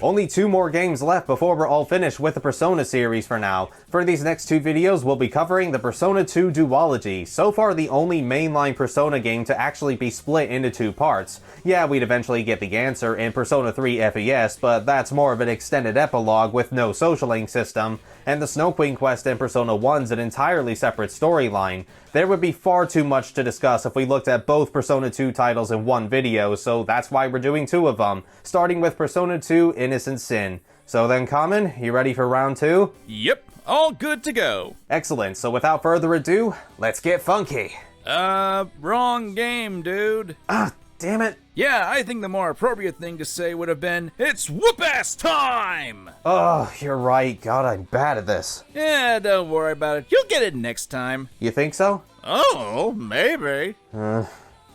Only 2 more games left before we're all finished with the Persona series for now. For these next 2 videos, we'll be covering the Persona 2 duology, so far the only mainline Persona game to actually be split into 2 parts. Yeah, we'd eventually get the answer in Persona 3 FES, but that's more of an extended epilogue with no socialing system, and the Snow Queen quest in Persona 1's an entirely separate storyline. There would be far too much to discuss if we looked at both Persona 2 titles in one video, so that's why we're doing 2 of them, starting with Persona 2 Innocent Sin. So then, Kamen, you ready for round 2? Yep, all good to go. Excellent, so without further ado, let's get funky. Wrong game, dude. Ah, damn it. Yeah, I think the more appropriate thing to say would have been, it's whoop-ass time! Oh, you're right. God, I'm bad at this. Yeah, don't worry about it. You'll get it next time. You think so? Oh, maybe.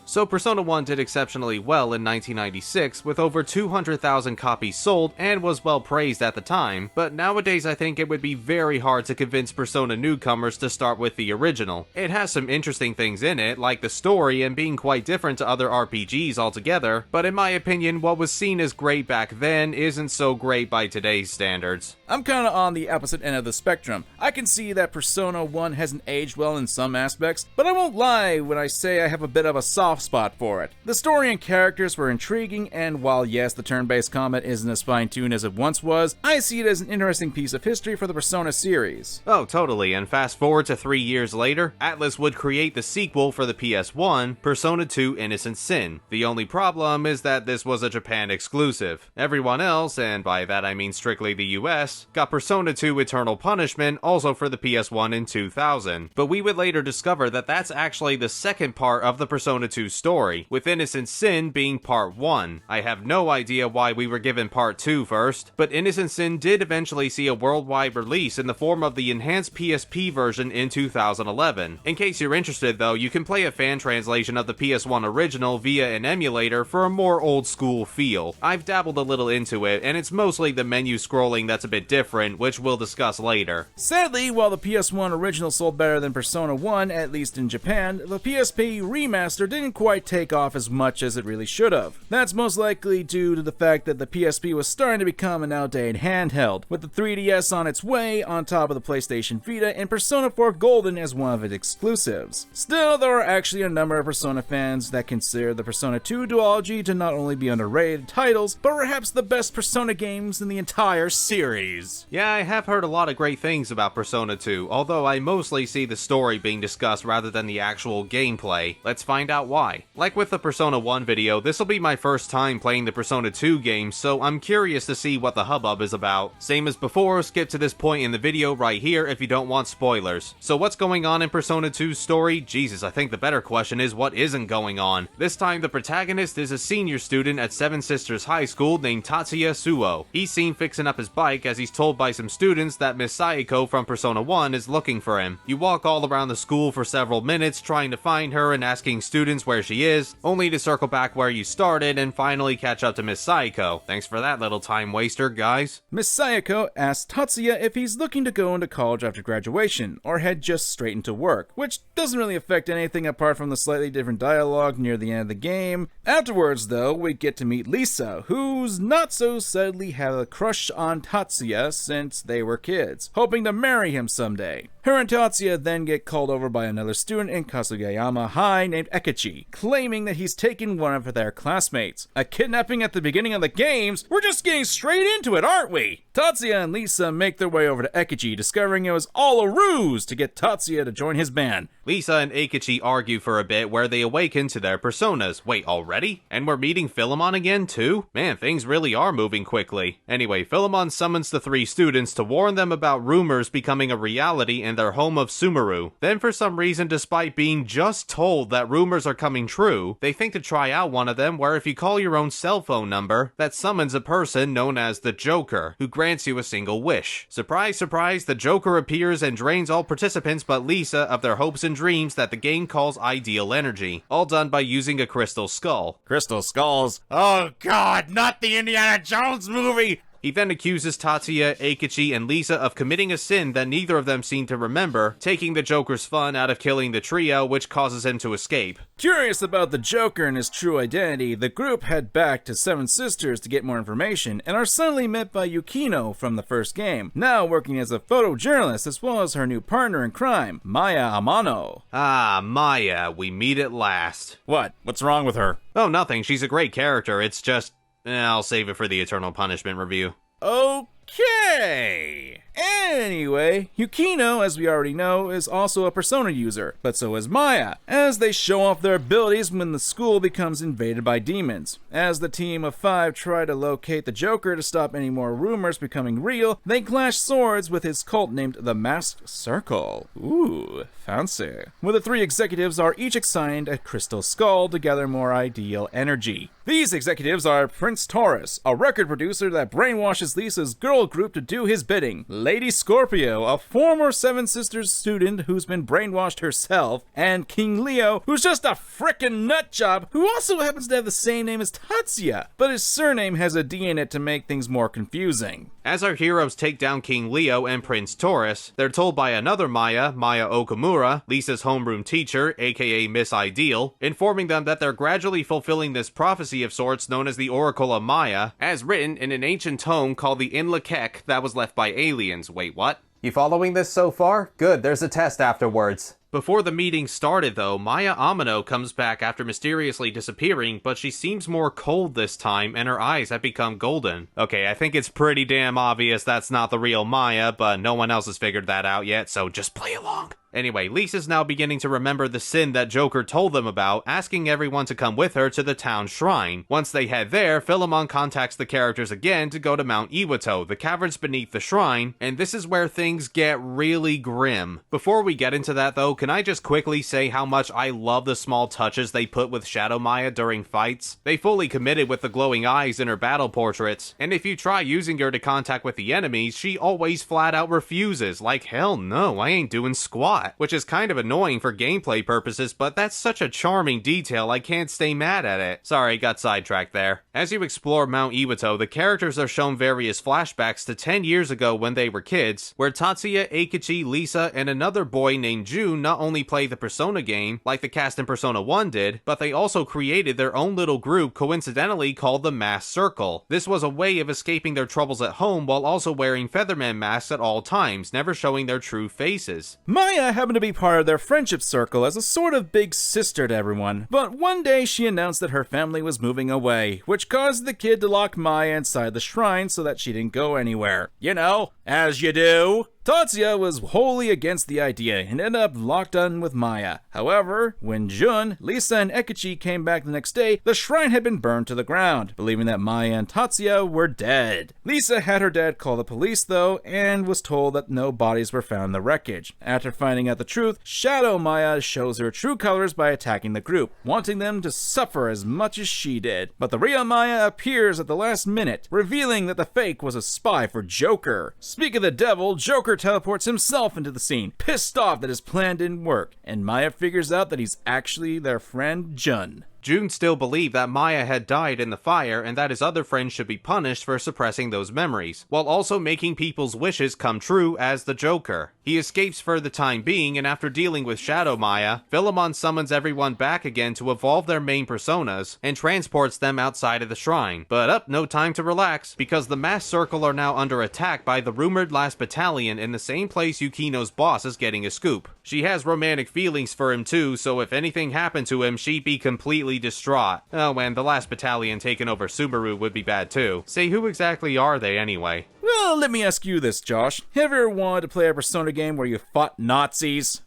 So Persona 1 did exceptionally well in 1996, with over 200,000 copies sold and was well praised at the time, but nowadays I think it would be very hard to convince Persona newcomers to start with the original. It has some interesting things in it, like the story and being quite different to other RPGs altogether, but in my opinion what was seen as great back then isn't so great by today's standards. I'm kinda on the opposite end of the spectrum. I can see that Persona 1 hasn't aged well in some aspects, but I won't lie when I say I have a bit of a soft spot for it. The story and characters were intriguing, and while yes, the turn-based combat isn't as fine-tuned as it once was, I see it as an interesting piece of history for the Persona series. Oh, totally, and fast forward to 3 years later, Atlus would create the sequel for the PS1, Persona 2 Innocent Sin. The only problem is that this was a Japan exclusive. Everyone else, and by that I mean strictly the US, got Persona 2 Eternal Punishment also for the PS1 in 2000. But we would later discover that that's actually the second part of the Persona 2 story, with Innocent Sin being part 1. I have no idea why we were given part 2 first, but Innocent Sin did eventually see a worldwide release in the form of the enhanced PSP version in 2011. In case you're interested though, you can play a fan translation of the PS1 original via an emulator for a more old school feel. I've dabbled a little into it, and it's mostly the menu scrolling that's a bit different, which we'll discuss later. Sadly, while the PS1 original sold better than Persona 1, at least in Japan, the PSP remaster didn't quite take off as much as it really should have. That's most likely due to the fact that the PSP was starting to become an outdated handheld, with the 3DS on its way on top of the PlayStation Vita and Persona 4 Golden as one of its exclusives. Still, there are actually a number of Persona fans that consider the Persona 2 duology to not only be underrated titles, but perhaps the best Persona games in the entire series. Yeah, I have heard a lot of great things about Persona 2, although I mostly see the story being discussed rather than the actual gameplay. Let's find out why. Like with the Persona 1 video, this will be my first time playing the Persona 2 game, so I'm curious to see what the hubbub is about. Same as before, skip to this point in the video right here if you don't want spoilers. So what's going on in Persona 2's story? Jesus, I think the better question is what isn't going on. This time the protagonist is a senior student at Seven Sisters High School named Tatsuya Suo. He's seen fixing up his bike as he's told by some students that Miss Sayako from Persona 1 is looking for him. You walk all around the school for several minutes trying to find her and asking students where she is, only to circle back where you started and finally catch up to Miss Sayako. Thanks for that little time waster, guys. Miss Sayako asks Tatsuya if he's looking to go into college after graduation, or head just straight into work, which doesn't really affect anything apart from the slightly different dialogue near the end of the game. Afterwards, though, we get to meet Lisa, who's not so subtly had a crush on Tatsuya since they were kids, hoping to marry him someday. Her and Tatsuya then get called over by another student in Kasugayama High named Ekichi, claiming that he's taken one of their classmates. A kidnapping at the beginning of the games? We're just getting straight into it, aren't we? Tatsuya and Lisa make their way over to Ekichi, discovering it was all a ruse to get Tatsuya to join his band. Lisa and Ekichi argue for a bit where they awaken to their personas. Wait, already? And we're meeting Philemon again too? Man, things really are moving quickly. Anyway, Philemon summons the 3 students to warn them about rumors becoming a reality in their home of Sumeru. Then for some reason, despite being just told that rumors are coming true, they think to try out one of them where if you call your own cell phone number, that summons a person known as the Joker, who grants you a single wish. Surprise, surprise, the Joker appears and drains all participants but Lisa of their hopes and dreams that the game calls ideal energy, all done by using a crystal skull. Crystal skulls? Oh god, not the Indiana Jones movie! He then accuses Tatsuya, Eikichi, and Lisa of committing a sin that neither of them seem to remember, taking the Joker's fun out of killing the trio, which causes him to escape. Curious about the Joker and his true identity, the group head back to Seven Sisters to get more information, and are suddenly met by Yukino from the first game, now working as a photojournalist as well as her new partner in crime, Maya Amano. Ah, Maya, we meet at last. What? What's wrong with her? Oh, nothing, she's a great character, it's just... I'll save it for the Eternal Punishment review. Okay. Anyway, Yukino, as we already know, is also a Persona user, but so is Maya, as they show off their abilities when the school becomes invaded by demons. As the team of 5 try to locate the Joker to stop any more rumors becoming real, they clash swords with his cult named the Masked Circle. Ooh, fancy. Where the 3 executives are each assigned a crystal skull to gather more ideal energy. These executives are Prince Taurus, a record producer that brainwashes Lisa's girl group to do his bidding, Lady Scorpio, a former Seven Sisters student who's been brainwashed herself, and King Leo, who's just a frickin' nutjob who also happens to have the same name as Tatsuya, but his surname has a D in it to make things more confusing. As our heroes take down King Leo and Prince Taurus, they're told by another Maya Okamura, Lisa's homeroom teacher, aka Miss Ideal, informing them that they're gradually fulfilling this prophecy of sorts known as the Oracle of Maya, as written in an ancient tome called the Inlakek that was left by aliens. Wait, what? You following this so far? Good, there's a test afterwards. Before the meeting started, though, Maya Amano comes back after mysteriously disappearing, but she seems more cold this time, and her eyes have become golden. Okay, I think it's pretty damn obvious that's not the real Maya, but no one else has figured that out yet, so just play along. Anyway, Lisa's now beginning to remember the sin that Joker told them about, asking everyone to come with her to the town shrine. Once they head there, Philemon contacts the characters again to go to Mount Iwato, the caverns beneath the shrine, and this is where things get really grim. Before we get into that though, can I just quickly say how much I love the small touches they put with Shadow Maya during fights? They fully committed with the glowing eyes in her battle portraits, and if you try using her to contact with the enemies, she always flat out refuses, like hell no, I ain't doing squat. Which is kind of annoying for gameplay purposes, but that's such a charming detail I can't stay mad at it. Sorry, got sidetracked there. As you explore Mount Iwato, the characters are shown various flashbacks to 10 years ago when they were kids, where Tatsuya, Eikichi, Lisa, and another boy named Jun not only play the Persona game, like the cast in Persona 1 did, but they also created their own little group coincidentally called the Masked Circle. This was a way of escaping their troubles at home while also wearing Featherman masks at all times, never showing their true faces. Maya happened to be part of their friendship circle as a sort of big sister to everyone, but one day she announced that her family was moving away, which caused the kid to lock Maya inside the shrine so that she didn't go anywhere. You know, as you do. Tatsuya was wholly against the idea and ended up locked in with Maya. However, when Jun, Lisa, and Eikichi came back the next day, the shrine had been burned to the ground, believing that Maya and Tatsuya were dead. Lisa had her dad call the police though, and was told that no bodies were found in the wreckage. After finding out the truth, Shadow Maya shows her true colors by attacking the group, wanting them to suffer as much as she did. But the real Maya appears at the last minute, revealing that the fake was a spy for Joker. Speak of the devil, Joker teleports himself into the scene, pissed off that his plan didn't work, and Maya figures out that he's actually their friend Jun. Jun still believed that Maya had died in the fire and that his other friends should be punished for suppressing those memories, while also making people's wishes come true as the Joker. He escapes for the time being, and after dealing with Shadow Maya, Philemon summons everyone back again to evolve their main personas and transports them outside of the shrine. But no time to relax, because the Masked Circle are now under attack by the rumored last battalion in the same place Yukino's boss is getting a scoop. She has romantic feelings for him too, so if anything happened to him, she'd be completely distraught. Oh, and the last battalion taking over Subaru would be bad too. Say, who exactly are they anyway? Well, let me ask you this, Josh. Have you ever wanted to play a Persona game where you fought Nazis?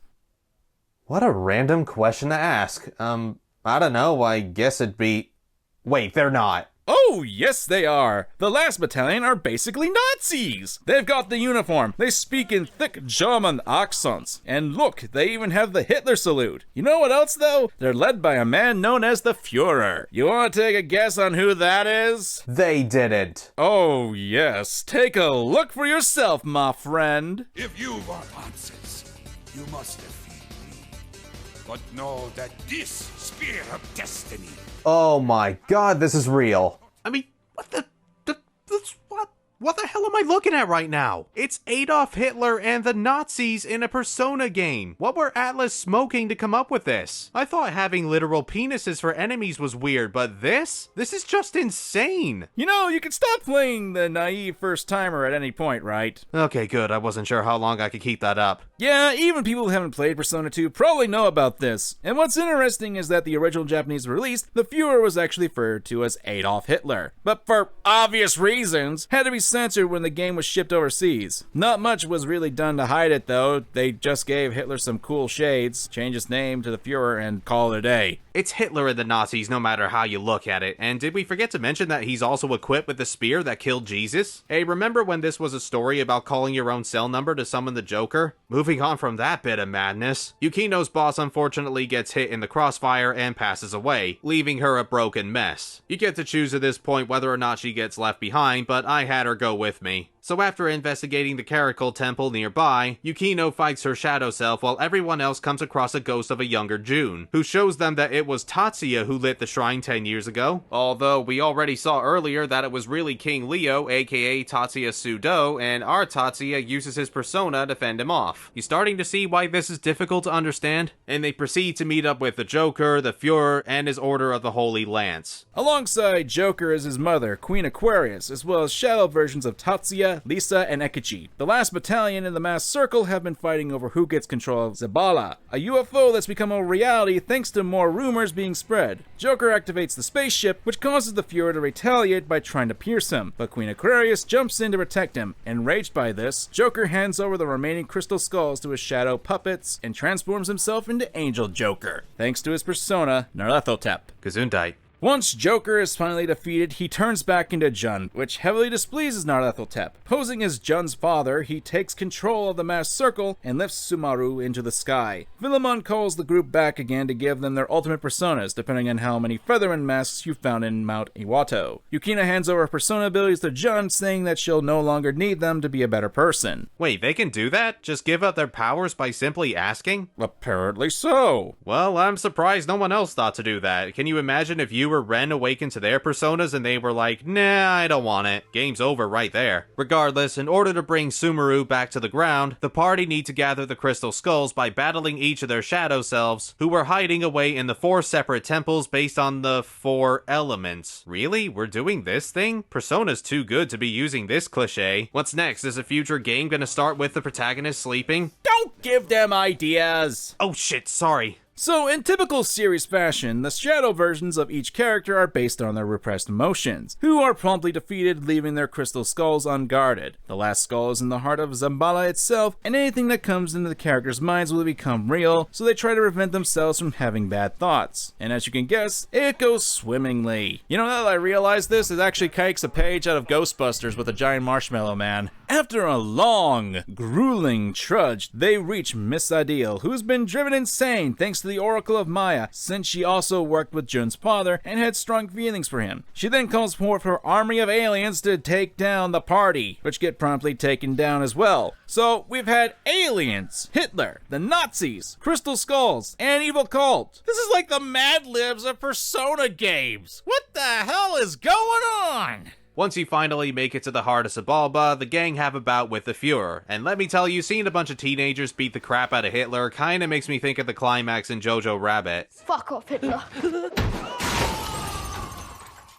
What a random question to ask. I don't know, I guess it'd be... Wait, they're not. Oh, yes they are. The last battalion are basically Nazis. They've got the uniform, they speak in thick German accents, and look, they even have the Hitler salute. You know what else though? They're led by a man known as the Führer. You want to take a guess on who that is? They didn't. Oh yes, take a look for yourself, my friend. If you want answers, you must defeat me. But know that this spear of destiny... Oh my god, this is real. I mean, what the what? What the hell am I looking at right now? It's Adolf Hitler and the Nazis in a Persona game. What were Atlas smoking to come up with this? I thought having literal penises for enemies was weird, but this is just insane. You know, you can stop playing the naive first-timer at any point, right? Okay, good. I wasn't sure how long I could keep that up. Yeah, even people who haven't played Persona 2 probably know about this. And what's interesting is that the original Japanese release, the Fuhrer was actually referred to as Adolf Hitler. But for obvious reasons, had to be censored when the game was shipped overseas. Not much was really done to hide it though. They just gave Hitler some cool shades, changed his name to the Fuhrer, and call it a day. It's Hitler and the Nazis no matter how you look at it. And did we forget to mention that he's also equipped with the spear that killed Jesus? Hey, remember when this was a story about calling your own cell number to summon the Joker? Moving on from that bit of madness, Yukino's boss unfortunately gets hit in the crossfire and passes away, leaving her a broken mess. You get to choose at this point whether or not she gets left behind, but I had her go with me. So after investigating the Caracal Temple nearby, Yukino fights her shadow self while everyone else comes across a ghost of a younger June, who shows them that it was Tatsuya who lit the shrine 10 years ago. Although we already saw earlier that it was really King Leo, aka Tatsuya Sudo, and our Tatsuya uses his persona to fend him off. You starting to see why this is difficult to understand? And they proceed to meet up with the Joker, the Fuhrer, and his Order of the Holy Lance. Alongside Joker is his mother, Queen Aquarius, as well as shadow versions of Tatsuya, Lisa, and Ekichi. The last battalion in the masked circle have been fighting over who gets control of Zabala, a UFO that's become a reality thanks to more rumors being spread. Joker activates the spaceship, which causes the Fuhrer to retaliate by trying to pierce him, but Queen Aquarius jumps in to protect him. Enraged by this, Joker hands over the remaining crystal skulls to his shadow puppets and transforms himself into Angel Joker, thanks to his persona, Nyarlathotep. Gesundheit. Once Joker is finally defeated, he turns back into Jun, which heavily displeases Nyarlathotep. Posing as Jun's father, he takes control of the masked circle and lifts Sumaru into the sky. Philemon calls the group back again to give them their ultimate personas, depending on how many Featherman masks you found in Mount Iwato. Yukina hands over her persona abilities to Jun, saying that she'll no longer need them to be a better person. Wait, they can do that? Just give up their powers by simply asking? Apparently so. Well, I'm surprised no one else thought to do that. Can you imagine if you were Ren awakened to their personas and they were like, nah, I don't want it. Game's over right there. Regardless, in order to bring Sumaru back to the ground, the party need to gather the crystal skulls by battling each of their shadow selves, who were hiding away in the 4 separate temples based on the 4 elements. Really? We're doing this thing? Persona's too good to be using this cliche. What's next? Is a future game gonna start with the protagonist sleeping? Don't give them ideas! Oh shit, sorry. So, in typical series fashion, the shadow versions of each character are based on their repressed emotions, who are promptly defeated, leaving their crystal skulls unguarded. The last skull is in the heart of Zambala itself, and anything that comes into the characters' minds will become real, so they try to prevent themselves from having bad thoughts. And as you can guess, it goes swimmingly. You know, now that I realize this, it actually kikes a page out of Ghostbusters with a giant marshmallow man. After a long, grueling trudge, they reach Miss Ideal, who's been driven insane thanks to the Oracle of Maya, since she also worked with Jun's father and had strong feelings for him. She then calls forth her army of aliens to take down the party, which get promptly taken down as well. So we've had aliens, Hitler, the Nazis, Crystal Skulls, and Evil Cult. This is like the Mad Libs of Persona games. What the hell is going on? Once you finally make it to the heart of Sabalba, the gang have a bout with the Fuhrer. And let me tell you, seeing a bunch of teenagers beat the crap out of Hitler kinda makes me think of the climax in Jojo Rabbit. Fuck off, Hitler.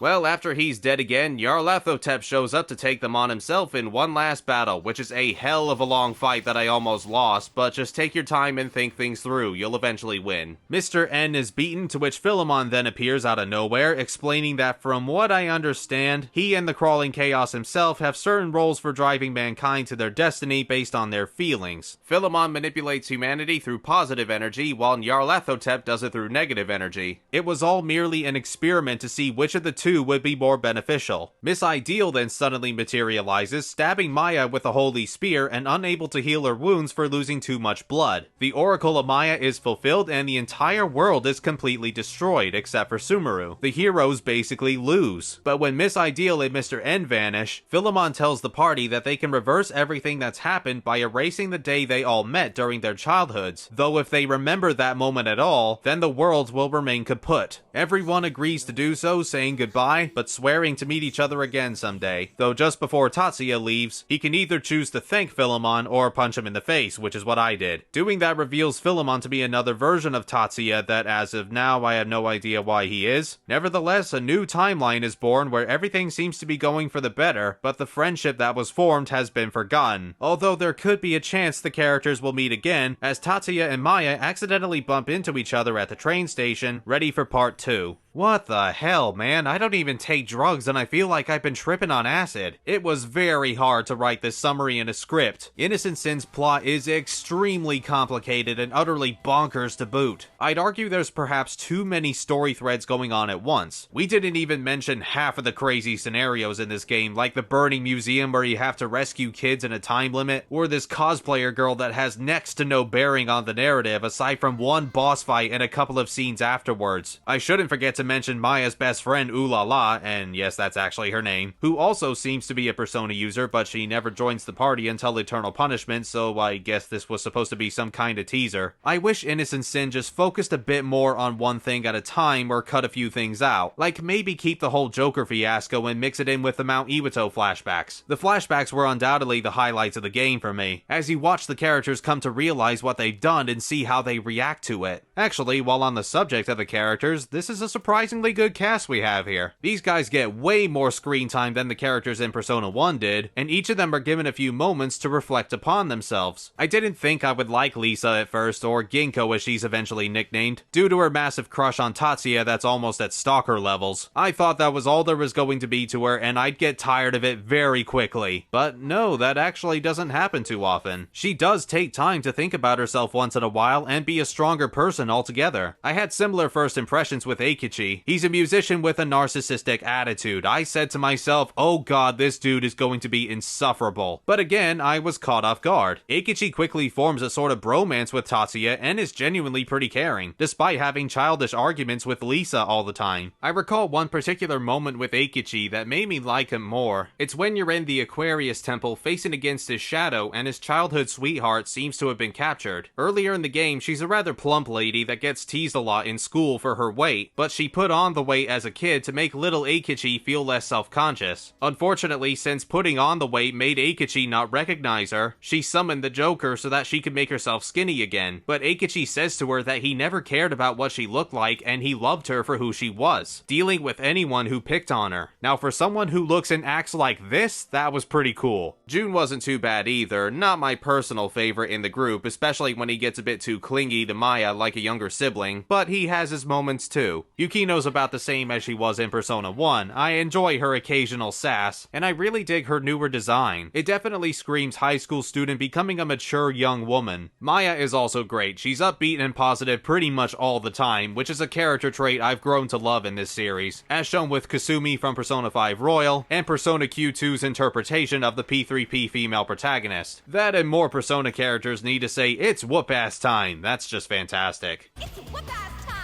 Well, after he's dead again, Nyarlathotep shows up to take them on himself in one last battle, which is a hell of a long fight that I almost lost, but just take your time and think things through, you'll eventually win. Mr. N is beaten, to which Philemon then appears out of nowhere, explaining that from what I understand, he and the Crawling Chaos himself have certain roles for driving mankind to their destiny based on their feelings. Philemon manipulates humanity through positive energy, while Nyarlathotep does it through negative energy. It was all merely an experiment to see which of the two would be more beneficial. Miss Ideal then suddenly materializes, stabbing Maya with a holy spear and unable to heal her wounds for losing too much blood. The Oracle of Maya is fulfilled and the entire world is completely destroyed except for Sumaru. The heroes basically lose. But when Miss Ideal and Mr. N vanish, Philemon tells the party that they can reverse everything that's happened by erasing the day they all met during their childhoods, though if they remember that moment at all, then the world will remain kaput. Everyone agrees to do so, saying goodbye goodbye, but swearing to meet each other again someday. Though just before Tatsuya leaves, he can either choose to thank Philemon or punch him in the face, which is what I did. Doing that reveals Philemon to be another version of Tatsuya that as of now I have no idea why he is. Nevertheless, a new timeline is born where everything seems to be going for the better, but the friendship that was formed has been forgotten. Although there could be a chance the characters will meet again, as Tatsuya and Maya accidentally bump into each other at the train station, ready for part 2. What the hell, man? I don't even take drugs and I feel like I've been tripping on acid. It was very hard to write this summary in a script. Innocent Sin's plot is extremely complicated and utterly bonkers to boot. I'd argue there's perhaps too many story threads going on at once. We didn't even mention half of the crazy scenarios in this game, like the burning museum where you have to rescue kids in a time limit, or this cosplayer girl that has next to no bearing on the narrative aside from one boss fight and a couple of scenes afterwards. I shouldn't forget to mention Maya's best friend Ulala, and yes, that's actually her name, who also seems to be a Persona user, but she never joins the party until Eternal Punishment, so I guess this was supposed to be some kind of teaser. I wish Innocent Sin just focused a bit more on one thing at a time or cut a few things out. Like maybe keep the whole Joker fiasco and mix it in with the Mount Iwito flashbacks. The flashbacks were undoubtedly the highlights of the game for me, as you watch the characters come to realize what they've done and see how they react to it. Actually, while on the subject of the characters, this is a surprisingly good cast we have here. These guys get way more screen time than the characters in Persona 1 did, and each of them are given a few moments to reflect upon themselves. I didn't think I would like Lisa at first, or Ginkgo as she's eventually nicknamed, due to her massive crush on Tatsuya that's almost at stalker levels. I thought that was all there was going to be to her, and I'd get tired of it very quickly. But no, that actually doesn't happen too often. She does take time to think about herself once in a while and be a stronger person altogether. I had similar first impressions with Eikichi. He's a musician with a narcissistic attitude. I said to myself, oh god, this dude is going to be insufferable. But again, I was caught off guard. Eikichi quickly forms a sort of bromance with Tatsuya and is genuinely pretty caring, despite having childish arguments with Lisa all the time. I recall one particular moment with Eikichi that made me like him more. It's when you're in the Aquarius temple facing against his shadow and his childhood sweetheart seems to have been captured. Earlier in the game, she's a rather plump lady that gets teased a lot in school for her weight, but she put on the weight as a kid to make little Eikichi feel less self-conscious. Unfortunately, since putting on the weight made Eikichi not recognize her, she summoned the Joker so that she could make herself skinny again. But Eikichi says to her that he never cared about what she looked like and he loved her for who she was, dealing with anyone who picked on her. Now for someone who looks and acts like this, that was pretty cool. Jun wasn't too bad either, not my personal favorite in the group, especially when he gets a bit too clingy to Maya like a younger sibling, but he has his moments too. Yukino's about the same as she was in Persona 1. I enjoy her occasional sass, and I really dig her newer design. It definitely screams high school student becoming a mature young woman. Maya is also great. She's upbeat and positive pretty much all the time, which is a character trait I've grown to love in this series, as shown with Kasumi from Persona 5 Royal, and Persona Q2's interpretation of the P3P female protagonist. That and more Persona characters need to say, it's whoop-ass time. That's just fantastic. It's whoop-ass time!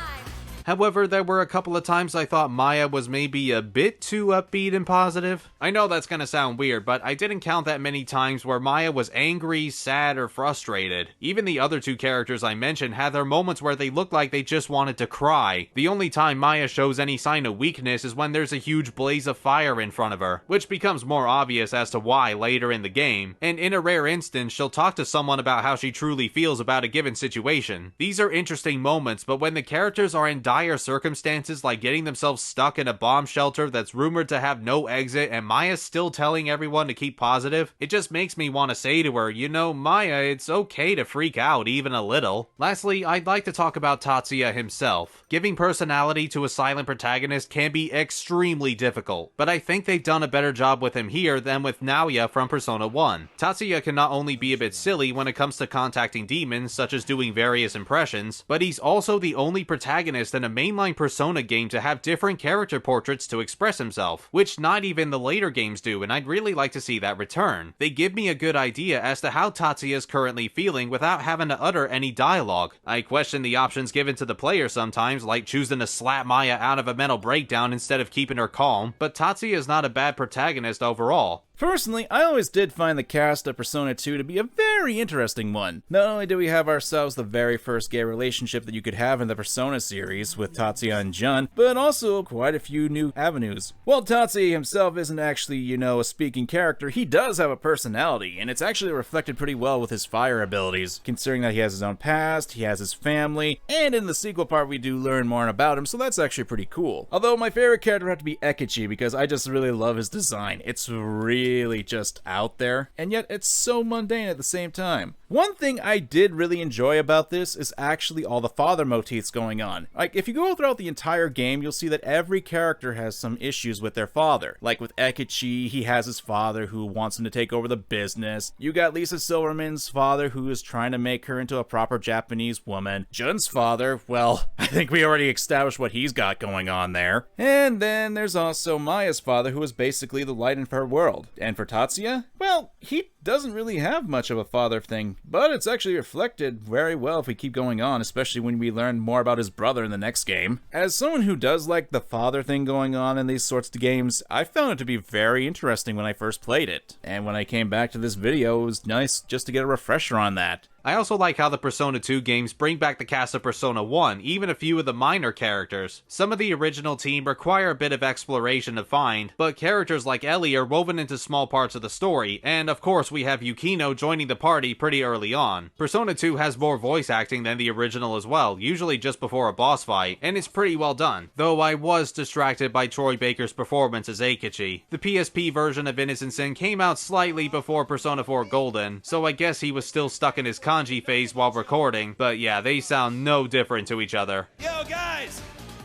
However, there were a couple of times I thought Maya was maybe a bit too upbeat and positive. I know that's gonna sound weird, but I didn't count that many times where Maya was angry, sad, or frustrated. Even the other two characters I mentioned had their moments where they looked like they just wanted to cry. The only time Maya shows any sign of weakness is when there's a huge blaze of fire in front of her, which becomes more obvious as to why later in the game, and in a rare instance she'll talk to someone about how she truly feels about a given situation. These are interesting moments, but when the characters are in dire circumstances like getting themselves stuck in a bomb shelter that's rumored to have no exit and Maya's still telling everyone to keep positive, it just makes me want to say to her, you know, Maya, it's okay to freak out even a little. Lastly, I'd like to talk about Tatsuya himself. Giving personality to a silent protagonist can be extremely difficult, but I think they've done a better job with him here than with Naoya from Persona 1. Tatsuya can not only be a bit silly when it comes to contacting demons, such as doing various impressions, but he's also the only protagonist in a mainline Persona game to have different character portraits to express himself, which not even the later games do, and I'd really like to see that return. They give me a good idea as to how Tatsuya is currently feeling without having to utter any dialogue. I question the options given to the player sometimes, like choosing to slap Maya out of a mental breakdown instead of keeping her calm, but Tatsuya is not a bad protagonist overall. Personally, I always did find the cast of Persona 2 to be a very interesting one. Not only do we have ourselves the very first gay relationship that you could have in the Persona series with Tatsuya and Jun, but also quite a few new avenues. While Tatsuya himself isn't actually, a speaking character, he does have a personality, and it's actually reflected pretty well with his fire abilities, considering that he has his own past, he has his family, and in the sequel part we do learn more about him, so that's actually pretty cool. Although my favorite character would have to be Ekichi, because I just really love his design. It's really just out there, and yet it's so mundane at the same time. One thing I did really enjoy about this is actually all the father motifs going on. Like, if you go throughout the entire game, you'll see that every character has some issues with their father. Like with Ekichi, he has his father who wants him to take over the business. You got Lisa Silverman's father who is trying to make her into a proper Japanese woman. Jun's father, well, I think we already established what he's got going on there. And then there's also Maya's father, who is basically the light in her world. And for Tatsuya, well, he doesn't really have much of a father thing, but it's actually reflected very well if we keep going on, especially when we learn more about his brother in the next game. As someone who does like the father thing going on in these sorts of games, I found it to be very interesting when I first played it. And when I came back to this video, it was nice just to get a refresher on that. I also like how the Persona 2 games bring back the cast of Persona 1, even a few of the minor characters. Some of the original team require a bit of exploration to find, but characters like Ellie are woven into small parts of the story, and of course we have Yukino joining the party pretty early on. Persona 2 has more voice acting than the original as well, usually just before a boss fight, and it's pretty well done, though I was distracted by Troy Baker's performance as Eikichi. The PSP version of Innocent Sin came out slightly before Persona 4 Golden, so I guess he was still stuck in his kanji phase while recording, but yeah, they sound no different to each other. Yo guys,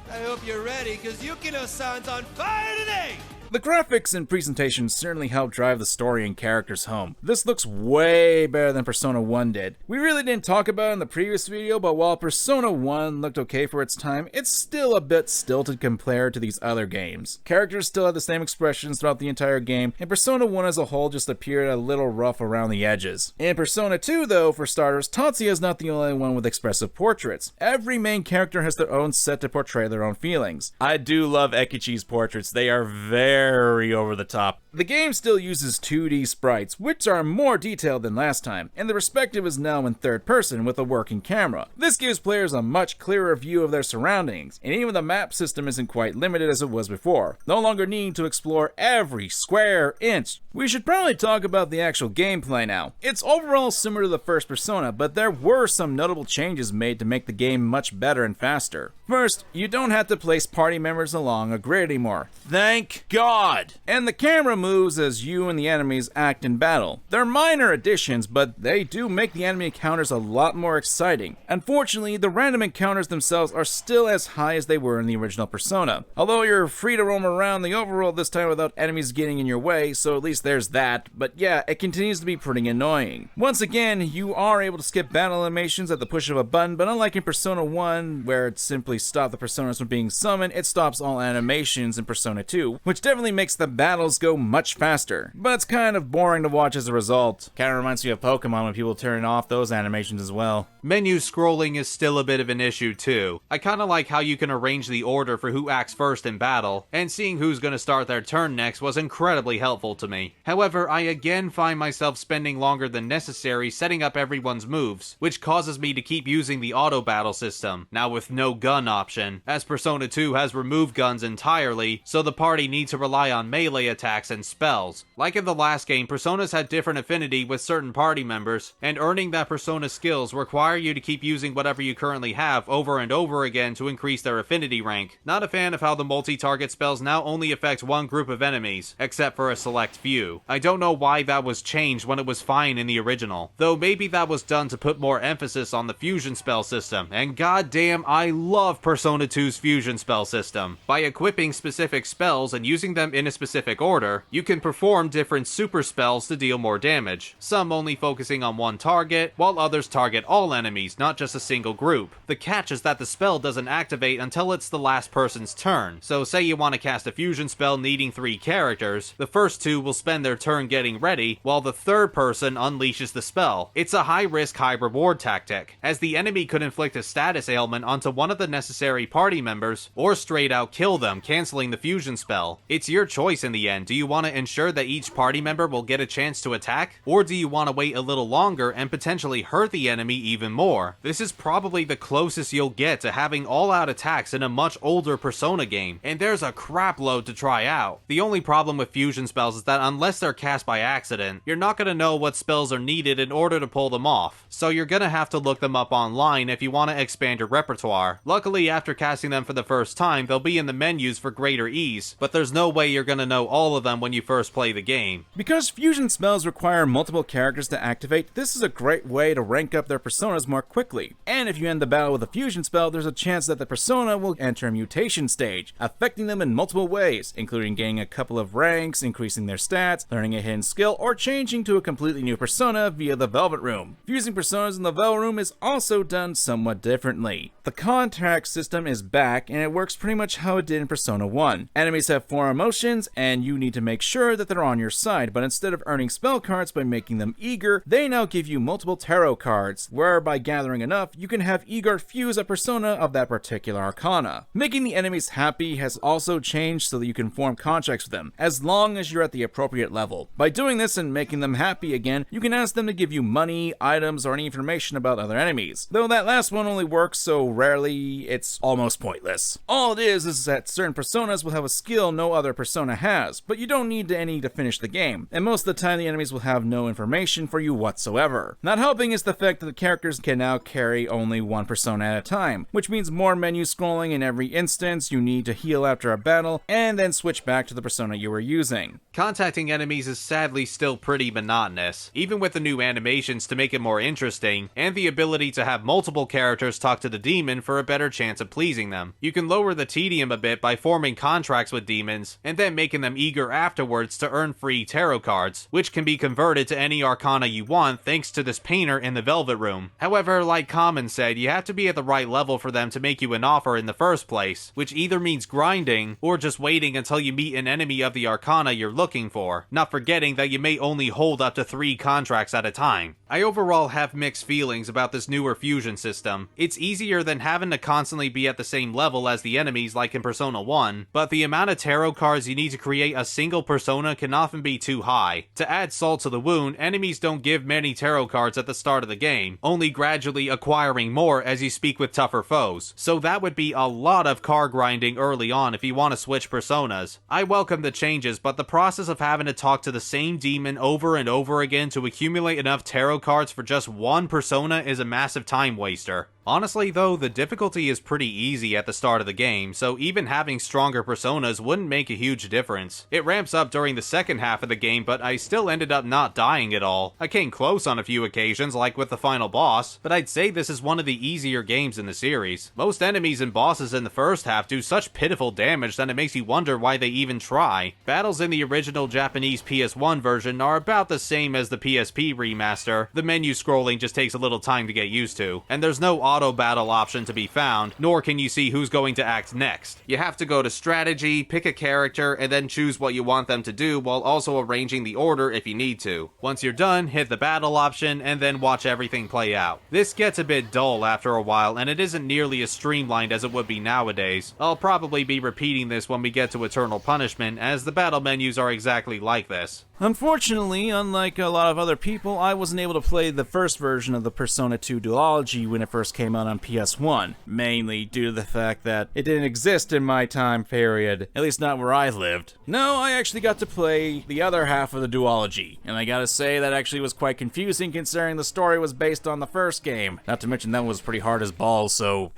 I hope you're ready, cause Yukino-san's on fire today! The graphics and presentation certainly help drive the story and characters home. This looks way better than Persona 1 did. We really didn't talk about it in the previous video, but while Persona 1 looked okay for its time, it's still a bit stilted compared to these other games. Characters still had the same expressions throughout the entire game, and Persona 1 as a whole just appeared a little rough around the edges. In Persona 2 though, for starters, Tatsuya is not the only one with expressive portraits. Every main character has their own set to portray their own feelings. I do love Ekichi's portraits, they are very over the top. The game still uses 2D sprites, which are more detailed than last time, and the perspective is now in third person with a working camera. This gives players a much clearer view of their surroundings, and even the map system isn't quite limited as it was before. No longer need to explore every square inch. We should probably talk about the actual gameplay now. It's overall similar to the first Persona, but there were some notable changes made to make the game much better and faster. First, you don't have to place party members along a grid anymore. Thank God! And the camera moves as you and the enemies act in battle. They're minor additions, but they do make the enemy encounters a lot more exciting. Unfortunately, the random encounters themselves are still as high as they were in the original Persona. Although you're free to roam around the overworld this time without enemies getting in your way, so at least there's that, but yeah, it continues to be pretty annoying. Once again, you are able to skip battle animations at the push of a button, but unlike in Persona 1, where it simply stopped the personas from being summoned, it stops all animations in Persona 2, which definitely makes the battles go much faster, but it's kind of boring to watch as a result. Kinda reminds me of Pokemon when people turn off those animations as well. Menu scrolling is still a bit of an issue too. I kinda like how you can arrange the order for who acts first in battle, and seeing who's gonna start their turn next was incredibly helpful to me. However, I again find myself spending longer than necessary setting up everyone's moves, which causes me to keep using the auto battle system, now with no gun option, as Persona 2 has removed guns entirely, so the party needs to rely on melee attacks and spells. Like in the last game, Personas had different affinity with certain party members, and earning that Persona skills require you to keep using whatever you currently have over and over again to increase their affinity rank. Not a fan of how the multi-target spells now only affect one group of enemies, except for a select few. I don't know why that was changed when it was fine in the original, though maybe that was done to put more emphasis on the fusion spell system, and goddamn, I love Persona 2's fusion spell system. By equipping specific spells and using them in a specific order, you can perform different super spells to deal more damage, some only focusing on one target, while others target all enemies, not just a single group. The catch is that the spell doesn't activate until it's the last person's turn, so say you want to cast a fusion spell needing 3 characters, the first 2 will spend their turn getting ready, while the third person unleashes the spell. It's a high-risk, high-reward tactic, as the enemy could inflict a status ailment onto one of the necessary party members, or straight out kill them, canceling the fusion spell. It's your choice in the end. Do you want want to ensure that each party member will get a chance to attack? Or do you want to wait a little longer and potentially hurt the enemy even more? This is probably the closest you'll get to having all-out attacks in a much older Persona game, and there's a crap load to try out. The only problem with fusion spells is that unless they're cast by accident, you're not going to know what spells are needed in order to pull them off, so you're going to have to look them up online if you want to expand your repertoire. Luckily, after casting them for the first time, they'll be in the menus for greater ease, but there's no way you're going to know all of them when you first play the game. Because fusion spells require multiple characters to activate, this is a great way to rank up their personas more quickly. And if you end the battle with a fusion spell, there's a chance that the persona will enter a mutation stage, affecting them in multiple ways, including gaining a couple of ranks, increasing their stats, learning a hidden skill, or changing to a completely new persona via the Velvet Room. Fusing personas in the Velvet Room is also done somewhat differently. The contact system is back, and it works pretty much how it did in Persona 1. Enemies have 4 emotions, and you need to make sure that they're on your side, but instead of earning spell cards by making them eager, they now give you multiple tarot cards, where by gathering enough, you can have eager fuse a persona of that particular arcana. Making the enemies happy has also changed so that you can form contracts with them, as long as you're at the appropriate level. By doing this and making them happy again, you can ask them to give you money, items, or any information about other enemies. Though that last one only works so rarely, it's almost pointless. All it is that certain personas will have a skill no other persona has, but you don't need any to finish the game, and most of the time the enemies will have no information for you whatsoever. Not helping is the fact that the characters can now carry only one persona at a time, which means more menu scrolling in every instance you need to heal after a battle, and then switch back to the persona you were using. Contacting enemies is sadly still pretty monotonous, even with the new animations to make it more interesting, and the ability to have multiple characters talk to the demon for a better chance of pleasing them. You can lower the tedium a bit by forming contracts with demons, and then making them eager afterwards to earn free tarot cards, which can be converted to any arcana you want thanks to this painter in the Velvet Room. However, like Kamen said, you have to be at the right level for them to make you an offer in the first place, which either means grinding, or just waiting until you meet an enemy of the arcana you're looking for, not forgetting that you may only hold up to 3 contracts at a time. I overall have mixed feelings about this newer fusion system. It's easier than having to constantly be at the same level as the enemies like in Persona 1, but the amount of tarot cards you need to create a single persona can often be too high. To add salt to the wound, enemies don't give many tarot cards at the start of the game, only gradually acquiring more as you speak with tougher foes, so that would be a lot of card grinding early on if you want to switch personas. I welcome the changes, but the process of having to talk to the same demon over and over again to accumulate enough tarot cards for just one persona is a massive time waster. Honestly though, the difficulty is pretty easy at the start of the game, so even having stronger personas wouldn't make a huge difference. It ramps up during the second half of the game, but I still ended up not dying at all. I came close on a few occasions, like with the final boss, but I'd say this is one of the easier games in the series. Most enemies and bosses in the first half do such pitiful damage that it makes you wonder why they even try. Battles in the original Japanese PS1 version are about the same as the PSP remaster. The menu scrolling just takes a little time to get used to, and there's no auto battle option to be found, nor can you see who's going to act next. You have to go to strategy, pick a character, and then choose what you want them to do while also arranging the order if you need to. Once you're done, hit the battle option and then watch everything play out. This gets a bit dull after a while, and it isn't nearly as streamlined as it would be nowadays. I'll probably be repeating this when we get to Eternal Punishment, as the battle menus are exactly like this. Unfortunately, unlike a lot of other people, I wasn't able to play the first version of the Persona 2 duology when it first came out on PS1, mainly due to the fact that it didn't exist in my time period, at least not where I lived. No, I actually got to play the other half of the duology, and I gotta say that actually was quite confusing considering the story was based on the first game. Not to mention that was pretty hard as balls, so...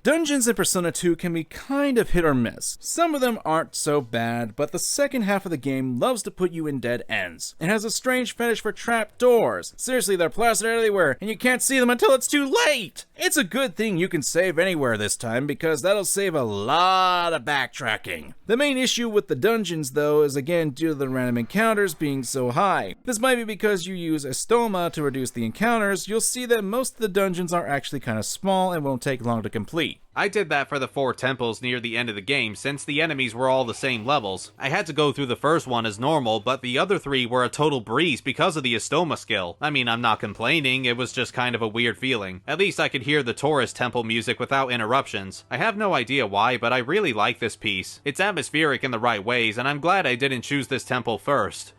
Dungeons in Persona 2 can be kind of hit or miss. Some of them aren't so bad, but the second half of the game loves to put you in dead ends. It has a strange fetish for trap doors. Seriously, they're plastered everywhere, and you can't see them until it's too late! It's a good thing you can save anywhere this time, because that'll save a lot of backtracking. The main issue with the dungeons, though, is again due to the random encounters being so high. This might be because you use Estoma to reduce the encounters. You'll see that most of the dungeons are actually kind of small and won't take long to complete. easy. I did that for the 4 temples near the end of the game since the enemies were all the same levels. I had to go through the first one as normal, but the other 3 were a total breeze because of the Estoma skill. I mean, I'm not complaining, it was just kind of a weird feeling. At least I could hear the Taurus temple music without interruptions. I have no idea why, but I really like this piece. It's atmospheric in the right ways, and I'm glad I didn't choose this temple first.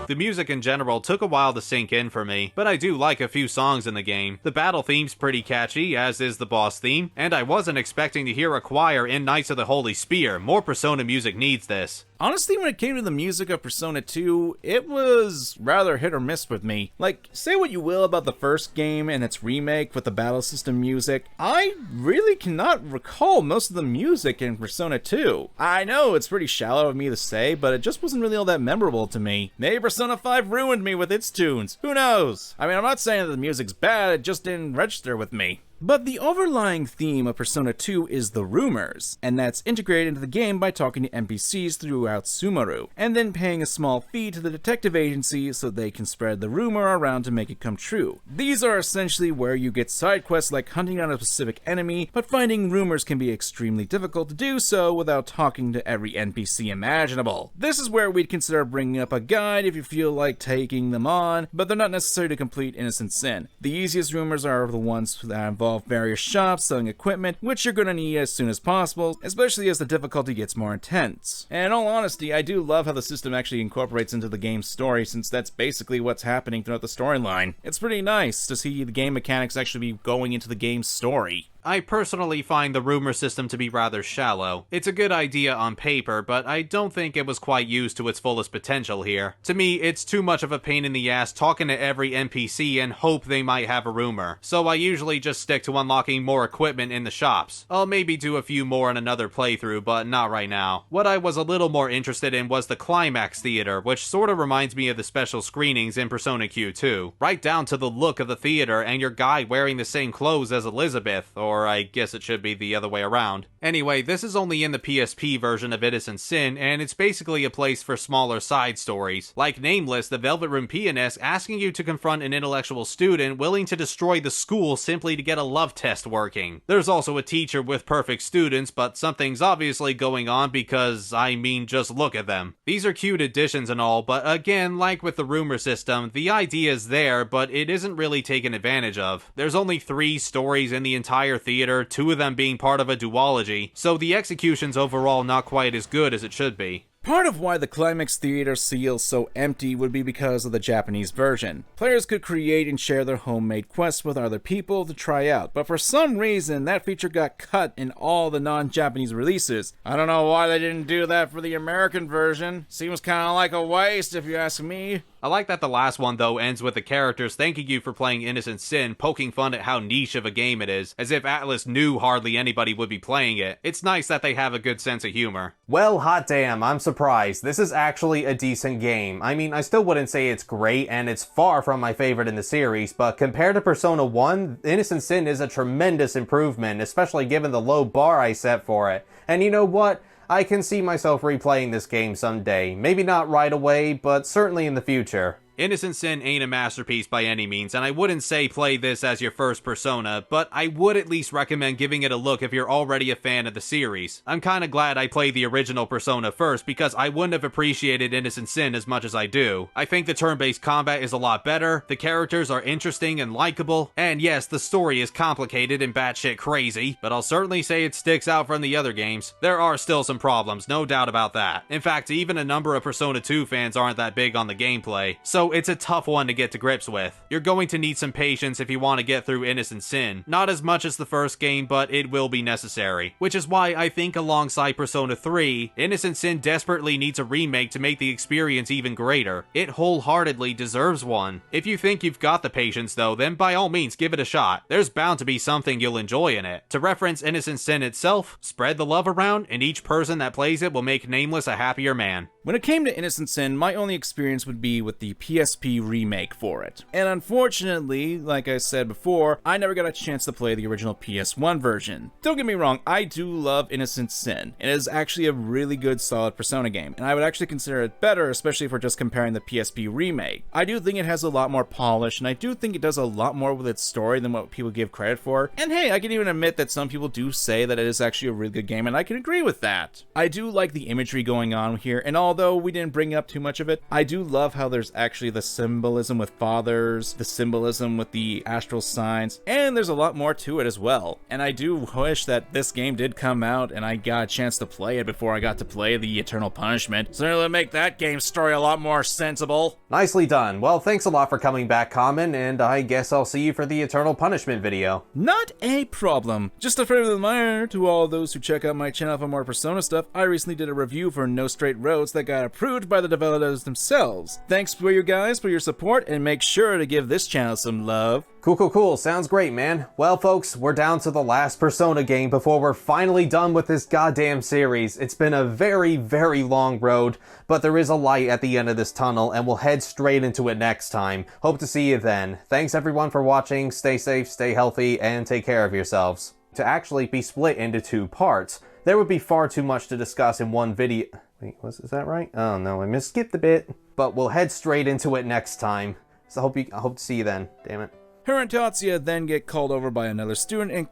The music in general took a while to sink in for me, but I do like a few songs in the game. The battle theme's pretty catchy, as is the boss theme, and I wasn't expecting to hear a choir in Knights of the Holy Spear. More Persona music needs this. Honestly, when it came to the music of Persona 2, it was rather hit or miss with me. Like, say what you will about the first game and its remake with the battle system music, I really cannot recall most of the music in Persona 2. I know it's pretty shallow of me to say, but it just wasn't really all that memorable to me. Maybe Persona 5 ruined me with its tunes. Who knows? I mean, I'm not saying that the music's bad, it just didn't register with me. But the overlying theme of Persona 2 is the rumors, and that's integrated into the game by talking to NPCs throughout Sumeru, and then paying a small fee to the detective agency so they can spread the rumor around to make it come true. These are essentially where you get side quests like hunting down a specific enemy, but finding rumors can be extremely difficult to do so without talking to every NPC imaginable. This is where we'd consider bringing up a guide if you feel like taking them on, but they're not necessary to complete Innocent Sin. The easiest rumors are the ones that involve various shops selling equipment, which you're gonna need as soon as possible, especially as the difficulty gets more intense. And in all honesty, I do love how the system actually incorporates into the game's story, since that's basically what's happening throughout the storyline. It's pretty nice to see the game mechanics actually be going into the game's story. I personally find the rumor system to be rather shallow. It's a good idea on paper, but I don't think it was quite used to its fullest potential here. To me, it's too much of a pain in the ass talking to every NPC and hope they might have a rumor. So I usually just stick to unlocking more equipment in the shops. I'll maybe do a few more in another playthrough, but not right now. What I was a little more interested in was the Climax Theater, which sorta reminds me of the special screenings in Persona Q2. Right down to the look of the theater and your guy wearing the same clothes as Elizabeth, or I guess it should be the other way around. Anyway, this is only in the PSP version of Innocent Sin, and it's basically a place for smaller side stories. Like Nameless, the Velvet Room pianist asking you to confront an intellectual student willing to destroy the school simply to get a love test working. There's also a teacher with perfect students, but something's obviously going on because, I mean, just look at them. These are cute additions and all, but again, like with the rumor system, the idea is there, but it isn't really taken advantage of. There's only 3 stories in the entire theater, 2 of them being part of a duology, so the execution's overall not quite as good as it should be. Part of why the Climax Theater feels so empty would be because of the Japanese version. Players could create and share their homemade quests with other people to try out, but for some reason that feature got cut in all the non-Japanese releases. I don't know why they didn't do that for the American version. Seems kinda like a waste if you ask me. I like that the last one, though, ends with the characters thanking you for playing Innocent Sin, poking fun at how niche of a game it is, as if Atlas knew hardly anybody would be playing it. It's nice that they have a good sense of humor. Well, hot damn, I'm surprised. This is actually a decent game. I mean, I still wouldn't say it's great, and it's far from my favorite in the series, but compared to Persona 1, Innocent Sin is a tremendous improvement, especially given the low bar I set for it. And you know what? I can see myself replaying this game someday. Maybe not right away, but certainly in the future. Innocent Sin ain't a masterpiece by any means, and I wouldn't say play this as your first Persona, but I would at least recommend giving it a look if you're already a fan of the series. I'm kinda glad I played the original Persona first, because I wouldn't have appreciated Innocent Sin as much as I do. I think the turn-based combat is a lot better, the characters are interesting and likable, and yes, the story is complicated and batshit crazy, but I'll certainly say it sticks out from the other games. There are still some problems, no doubt about that. In fact, even a number of Persona 2 fans aren't that big on the gameplay, so it's a tough one to get to grips with. You're going to need some patience if you want to get through Innocent Sin. Not as much as the first game, but it will be necessary. Which is why I think alongside Persona 3, Innocent Sin desperately needs a remake to make the experience even greater. It wholeheartedly deserves one. If you think you've got the patience though, then by all means give it a shot. There's bound to be something you'll enjoy in it. To reference Innocent Sin itself, spread the love around, and each person that plays it will make Nameless a happier man. When it came to Innocent Sin, my only experience would be with the PSP remake for it. And unfortunately, like I said before, I never got a chance to play the original PS1 version. Don't get me wrong, I do love Innocent Sin. It is actually a really good solid Persona game, and I would actually consider it better, especially if we're just comparing the PSP remake. I do think it has a lot more polish, and I do think it does a lot more with its story than what people give credit for. And hey, I can even admit that some people do say that it is actually a really good game, and I can agree with that. I do like the imagery going on here, and although we didn't bring up too much of it, I do love how there's actually the symbolism with fathers, the symbolism with the astral signs, and there's a lot more to it as well. And I do wish that this game did come out and I got a chance to play it before I got to play the Eternal Punishment, so it'll make that game's story a lot more sensible. Nicely done. Well, thanks a lot for coming back, Kamen, and I guess I'll see you for the Eternal Punishment video. Not a problem. Just a friendly reminder to all those who check out my channel for more Persona stuff, I recently did a review for No Straight Roads that got approved by the developers themselves. Thanks for you guys for your support, and make sure to give this channel some love. Cool. Sounds great, man. Well, folks, we're down to the last Persona game before we're finally done with this goddamn series. It's been a very, very long road, but there is a light at the end of this tunnel, and we'll head straight into it next time. Hope to see you then. Thanks everyone for watching. Stay safe, stay healthy, and take care of yourselves. To actually be split into 2 parts, there would be far too much to discuss in one video. Wait, is that right? Oh no, I skipped a bit. But we'll head straight into it next time. So I hope to see you then. Damn it. Her and Tatsuya then get called over by another student in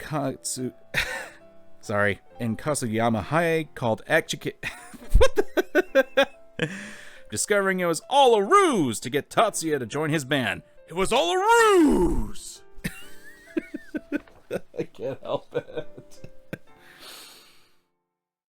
Kasuyama High called discovering it was all a ruse to get Tatsuya to join his band. It was all a ruse! I can't help it.